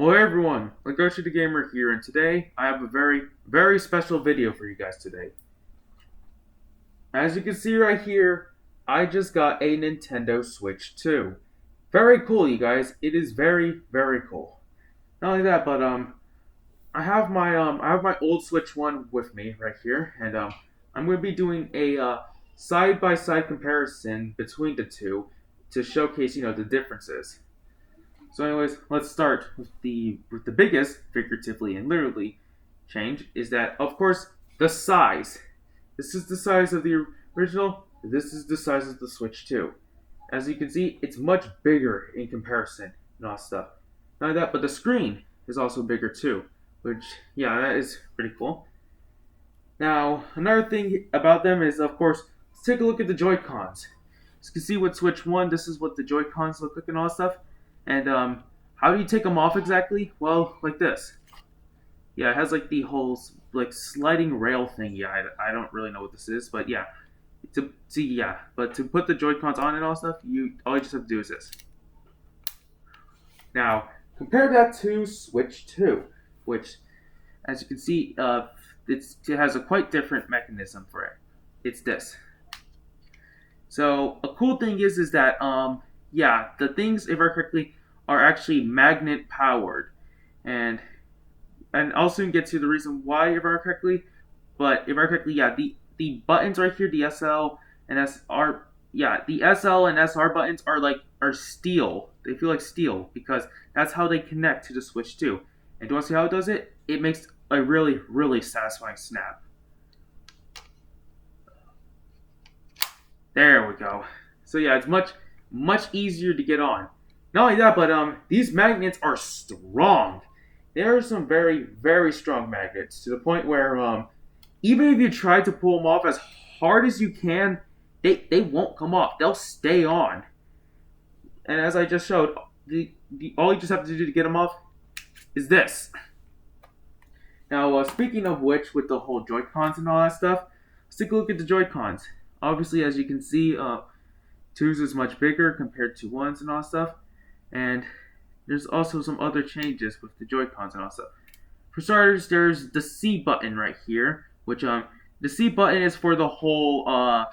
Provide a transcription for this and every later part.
Well, hey everyone, Legoshi the Gamer here, and today I have a very special video for you guys today. As you can see right here, I just got a Nintendo Switch 2. Very cool, you guys. It is very cool. Not only that, but I have my old Switch 1 with me right here, and I'm going to be doing a side-by-side comparison between the two to showcase, the differences. So, anyways, let's start with the biggest, figuratively and literally, change is that, of course, the size. This is the size of the original. This is the size of the Switch 2. As you can see, it's much bigger in comparison and all stuff. Not only that, but the screen is also bigger too, which that is pretty cool. Now, another thing about them is, of course, let's take a look at the Joy-Cons. As you can see with Switch 1, this is what the Joy-Cons look like and all that stuff. And how do you take them off exactly? Well, like this. Yeah, it has like the whole like sliding rail thing. Yeah, I don't really know what this is, but yeah. But to put the Joy-Cons on and all stuff, all you just have to do is this. Now, compare that to Switch 2, which, as you can see, it has a quite different mechanism for it. It's this. So a cool thing is that the things, if I remember correctly, are actually magnet powered, and I'll soon get to the reason why, if I remember correctly. But if I remember correctly, the buttons right here, the SL and SR, the SL and SR buttons are steel. They feel like steel because that's how they connect to the Switch 2. And do you want to see how it does it? It makes a really satisfying snap. There we go. So yeah, it's much easier to get on. Not only that, but these magnets are strong. There are some very strong magnets to the point where even if you try to pull them off as hard as you can, they won't come off. They'll stay on. And as I just showed, all you just have to do to get them off is this. Now, speaking of which, with the whole Joy-Cons and all that stuff, let's take a look at the Joy-Cons. Obviously, as you can see, 2's is much bigger compared to 1's and all that stuff. And there's also some other changes with the Joy-Cons and all that stuff. For starters, there's the C button right here, which the C button is for the whole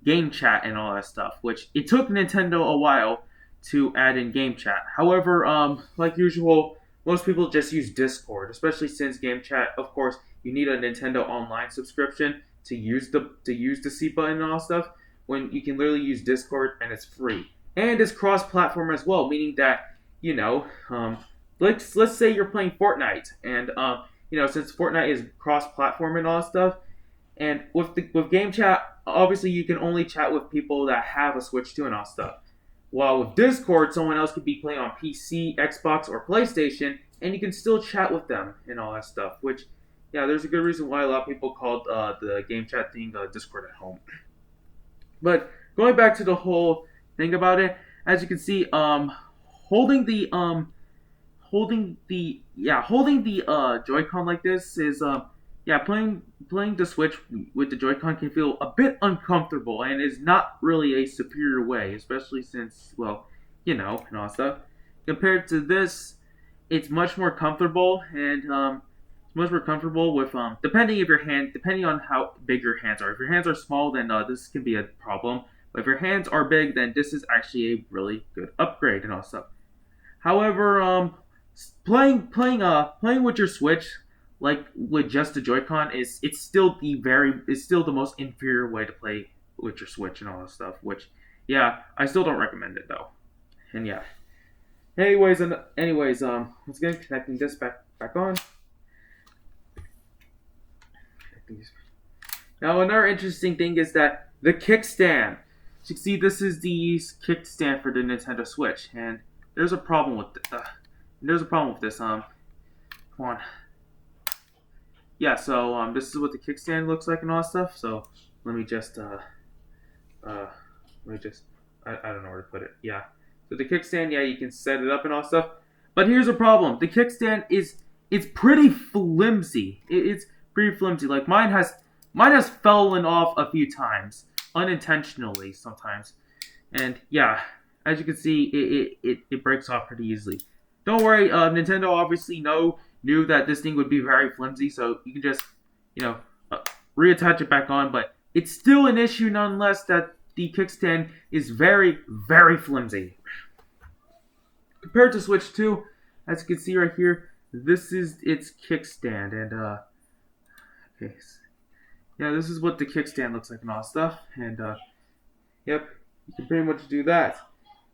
game chat and all that stuff, which it took Nintendo a while to add in game chat. However, like usual, most people just use Discord, especially since game chat, of course, you need a Nintendo Online subscription to use the C button and all that stuff, when you can literally use Discord and it's free. And it's cross-platform as well, meaning that, let's say you're playing Fortnite, and since Fortnite is cross-platform and all that stuff, and with game chat, obviously you can only chat with people that have a Switch 2 and all that stuff. While with Discord, someone else could be playing on PC, Xbox, or PlayStation, and you can still chat with them and all that stuff. Which, there's a good reason why a lot of people called the game chat thing Discord at home. But going back to the whole thing about it, as you can see, holding the Joy-Con like this is playing the Switch with the Joy-Con can feel a bit uncomfortable and is not really a superior way, especially since, and all that stuff. Compared to this, it's much more comfortable, and much more comfortable with depending on how big your hands are. If your hands are small, then this can be a problem. But if your hands are big, then this is actually a really good upgrade and all stuff. However, playing with your Switch, like with just the Joy-Con, it's still the most inferior way to play with your Switch and all that stuff. Which, I still don't recommend it though. And anyways, once again, connecting this back on. Now, another interesting thing is that the kickstand. So you can see this is the kickstand for the Nintendo Switch, and there's a problem with this. Come on. So this is what the kickstand looks like and all that stuff. So let me just I don't know where to put it. So the kickstand, you can set it up and all that stuff. But here's a problem. The kickstand it's pretty flimsy. It's pretty flimsy. Like mine has fallen off a few times, unintentionally sometimes. And as you can see, it breaks off pretty easily. don't worry. Nintendo obviously knew that this thing would be very flimsy, so you can just you know uh, reattach it back on. But it's still an issue nonetheless that the kickstand is very flimsy compared to Switch 2. As you can see right here, this is its kickstand, and okay, yeah, this is what the kickstand looks like and all that stuff. And yep, you can pretty much do that.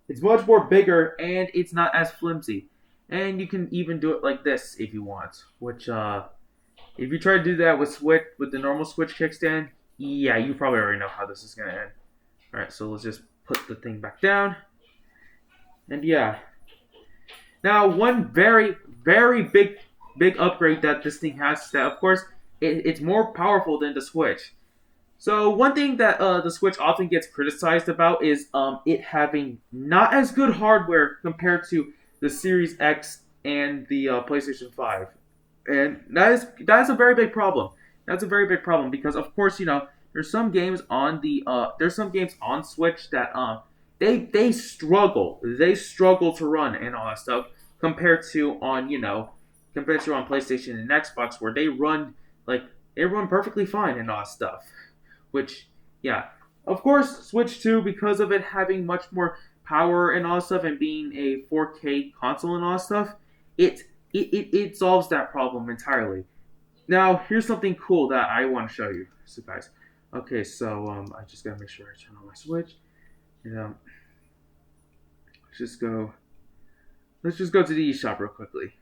It's much more bigger and it's not as flimsy. And you can even do it like this if you want. Which if you try to do that with the normal Switch kickstand, yeah, you probably already know how this is gonna end. Alright, so let's just put the thing back down. And yeah. Now one very big upgrade that this thing has is that of course it's more powerful than the Switch. So one thing that the Switch often gets criticized about is it having not as good hardware compared to the Series X and the PlayStation 5, and that is a very big problem. That's a very big problem because of course there's some games on there's some games on Switch that they struggle to run and all that stuff compared to on PlayStation and Xbox where like they run perfectly fine and all that stuff. Which, yeah, of course, Switch 2, because of it having much more power and all that stuff, and being a 4K console and all that stuff, it solves that problem entirely. Now, here's something cool that I want to show you, so guys. Okay, so I just gotta make sure I turn on my Switch, and let's just go. Let's just go to the eShop real quickly.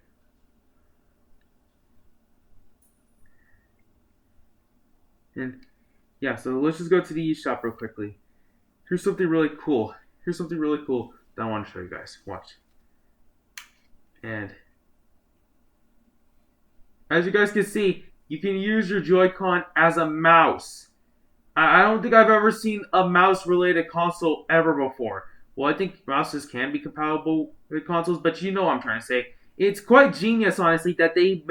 And yeah, so let's just go to the eShop real quickly. Here's something really cool. Here's something really cool that I want to show you guys. Watch. And as you guys can see, you can use your Joy-Con as a mouse. I don't think I've ever seen a mouse-related console ever before. Well, I think mouses can be compatible with consoles, but you know what I'm trying to say. It's quite genius, honestly, that they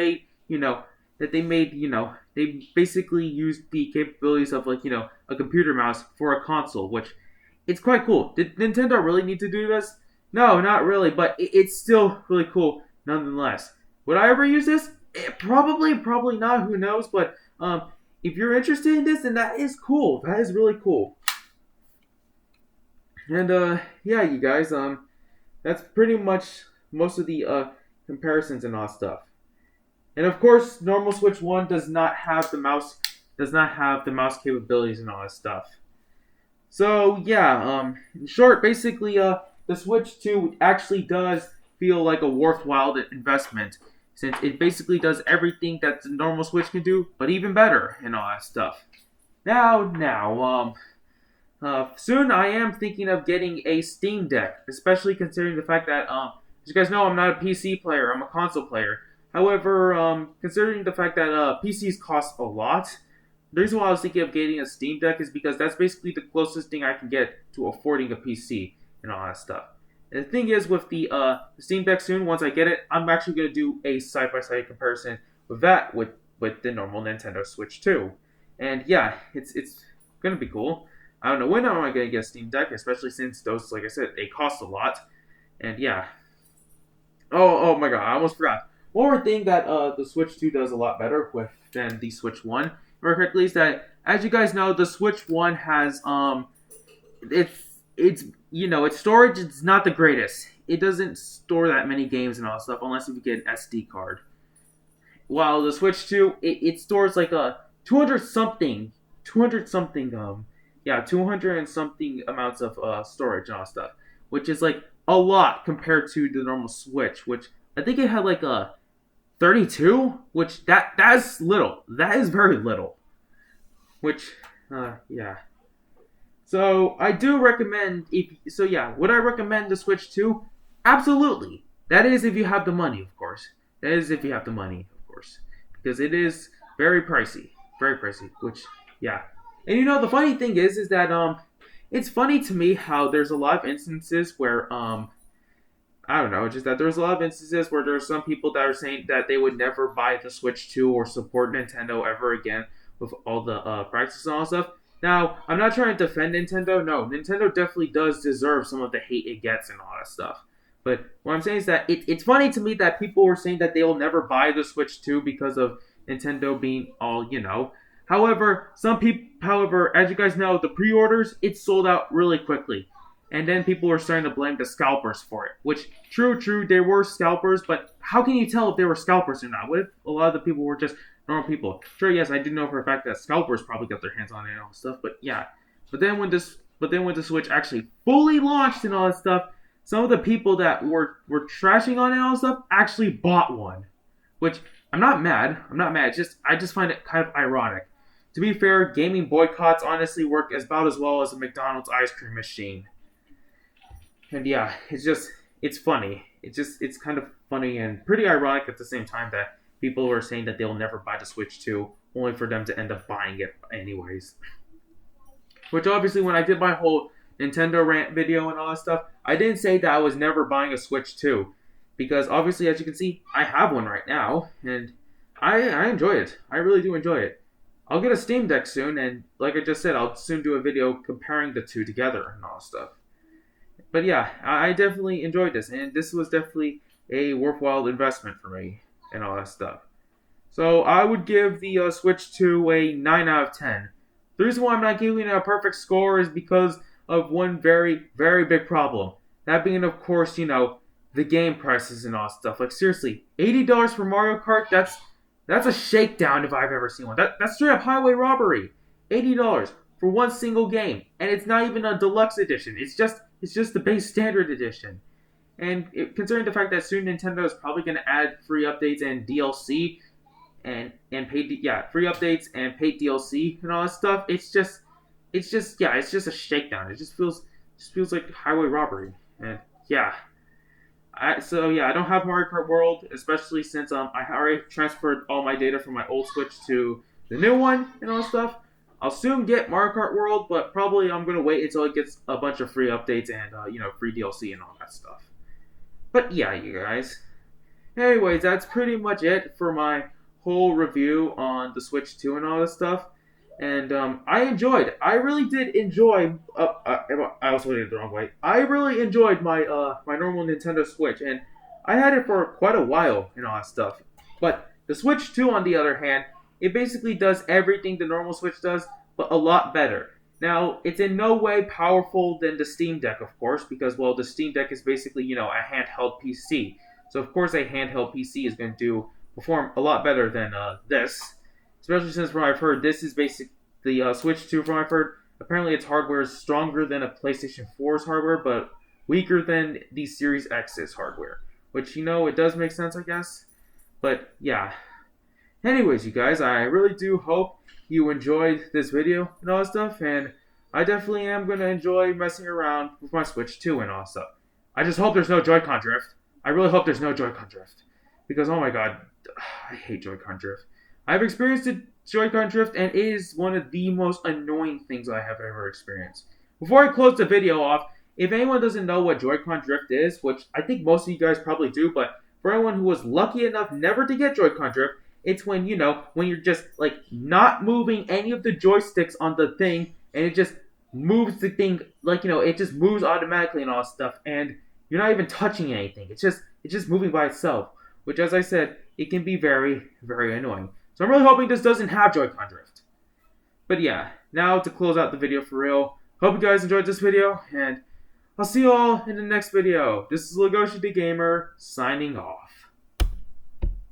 basically used the capabilities of a computer mouse for a console, which it's quite cool. Did Nintendo really need to do this? No, not really, but it's still really cool nonetheless. Would I ever use this? Probably not. Who knows? But if you're interested in this, then that is cool. That is really cool. And yeah, you guys, that's pretty much most of the comparisons and all stuff. And of course, normal Switch 1 does not have the mouse capabilities and all that stuff. So yeah, in short, basically, the Switch 2 actually does feel like a worthwhile investment since it basically does everything that the normal Switch can do, but even better and all that stuff. Soon I am thinking of getting a Steam Deck, especially considering the fact that, as you guys know, I'm not a PC player, I'm a console player. However, considering the fact that PCs cost a lot, the reason why I was thinking of getting a Steam Deck is because that's basically the closest thing I can get to affording a PC and all that stuff. And the thing is, with the Steam Deck soon, once I get it, I'm actually going to do a side-by-side comparison with the normal Nintendo Switch 2. And yeah, it's going to be cool. I don't know when am I going to get a Steam Deck, especially since those, like I said, they cost a lot. And yeah. Oh my god, I almost forgot. One more thing that the Switch 2 does a lot better than the Switch 1, more correctly, is that, as you guys know, the Switch 1 has its storage is not the greatest. It doesn't store that many games and all that stuff unless you get an SD card. While the Switch 2, it stores like a 200 and something amounts of storage and all that stuff, which is like a lot compared to the normal Switch, which I think it had like a 32, which that's little. That is very little. Which, yeah. So I do recommend would I recommend the Switch 2? Absolutely. That is if you have the money, of course. Because it is very pricey, Which, yeah. And the funny thing is that it's funny to me how there's a lot of instances where I don't know, just that there's a lot of instances where there's some people that are saying that they would never buy the Switch 2 or support Nintendo ever again with all the practices and all that stuff. Now, I'm not trying to defend Nintendo. No, Nintendo definitely does deserve some of the hate it gets and all that stuff. But what I'm saying is that it's funny to me that people were saying that they'll never buy the Switch 2 because of Nintendo being all, However, as you guys know, the pre-orders, it sold out really quickly. And then people were starting to blame the scalpers for it. Which, true, there were scalpers, but how can you tell if they were scalpers or not? What if a lot of the people were just normal people? Sure, yes, I do know for a fact that scalpers probably got their hands on it and all that stuff, but yeah. But then when the Switch actually fully launched and all that stuff, some of the people that were trashing on it and all that stuff actually bought one. Which I'm not mad. I just find it kind of ironic. To be fair, gaming boycotts honestly work about as well as a McDonald's ice cream machine. And yeah, it's funny. It's kind of funny and pretty ironic at the same time that people are saying that they'll never buy the Switch 2, only for them to end up buying it anyways. Which obviously, when I did my whole Nintendo rant video and all that stuff, I didn't say that I was never buying a Switch 2. Because obviously, as you can see, I have one right now, and I enjoy it. I really do enjoy it. I'll get a Steam Deck soon, and like I just said, I'll soon do a video comparing the two together and all that stuff. But yeah, I definitely enjoyed this, and this was definitely a worthwhile investment for me and all that stuff. So I would give the Switch 2 a 9 out of 10. The reason why I'm not giving it a perfect score is because of one very, very big problem. That being, of course, the game prices and all that stuff. Like, seriously, $80 for Mario Kart, that's a shakedown if I've ever seen one. That's straight up highway robbery. $80 for one single game. And it's not even a deluxe edition. It's just the base standard edition. And considering the fact that soon Nintendo is probably going to add free updates and DLC and free updates and paid DLC and all that stuff, it's just a shakedown. It just feels like highway robbery. And yeah. I don't have Mario Kart World, especially since I already transferred all my data from my old Switch to the new one and all that stuff. I'll soon get Mario Kart World, but probably I'm gonna wait until it gets a bunch of free updates and free DLC and all that stuff. But yeah, you guys. Anyways, that's pretty much it for my whole review on the Switch 2 and all this stuff. And I really did enjoy. I was holding it the wrong way. I really enjoyed my my normal Nintendo Switch, and I had it for quite a while and all that stuff. But the Switch 2, on the other hand, it basically does everything the normal Switch does, but a lot better. Now, it's in no way powerful than the Steam Deck, of course, because the Steam Deck is basically a handheld PC. So of course, a handheld PC is going to perform a lot better than this. Especially since from what I've heard, this is the Switch 2, from what I've heard, apparently its hardware is stronger than a PlayStation 4's hardware, but weaker than the Series X's hardware. Which, it does make sense, I guess. But, yeah. Anyways, you guys, I really do hope you enjoyed this video and all that stuff, and I definitely am going to enjoy messing around with my Switch 2 and all that stuff. I just hope there's no Joy-Con drift. I really hope there's no Joy-Con drift. Because, oh my god, I hate Joy-Con drift. I've experienced Joy-Con drift, and it is one of the most annoying things I have ever experienced. Before I close the video off, if anyone doesn't know what Joy-Con drift is, which I think most of you guys probably do, but for anyone who was lucky enough never to get Joy-Con drift, it's when, when you're just, not moving any of the joysticks on the thing, and it just moves the thing, it just moves automatically and all that stuff, and you're not even touching anything. It's just moving by itself, which, as I said, it can be very, very annoying. So I'm really hoping this doesn't have Joy-Con drift. But yeah, now to close out the video for real. Hope you guys enjoyed this video, and I'll see you all in the next video. This is Legoshi the Gamer, signing off.